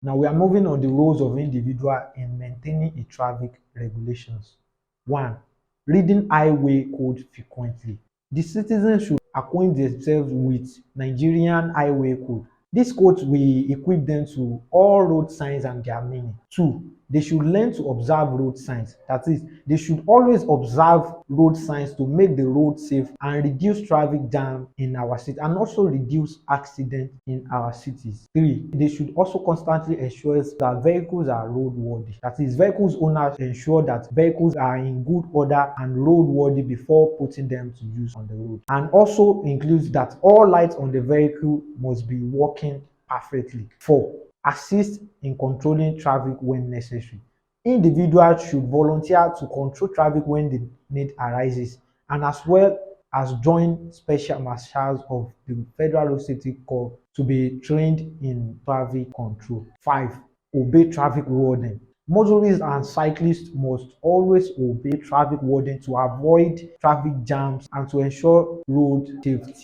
Now we are moving on the roles of individual in maintaining a traffic regulations. 1. Reading highway code frequently. The citizens should acquaint themselves with Nigerian highway code. This code will equip them to all road signs and their meaning. 2. They should learn to observe road signs. That is, they should always observe road signs to make the road safe and reduce traffic jam in our city, and also reduce accidents in our cities. 3. They should also constantly ensure that vehicles are roadworthy. That is, vehicles owners ensure that vehicles are in good order and roadworthy before putting them to use on the road. And also includes that all lights on the vehicle must be working perfectly. 4. Assist in controlling traffic when necessary. Individuals should volunteer to control traffic when the need arises, and as well as join special marshals of the Federal Road Safety Corps to be trained in traffic control. 5. Obey traffic warning. Motorists and cyclists must always obey traffic warning to avoid traffic jams and to ensure road safety.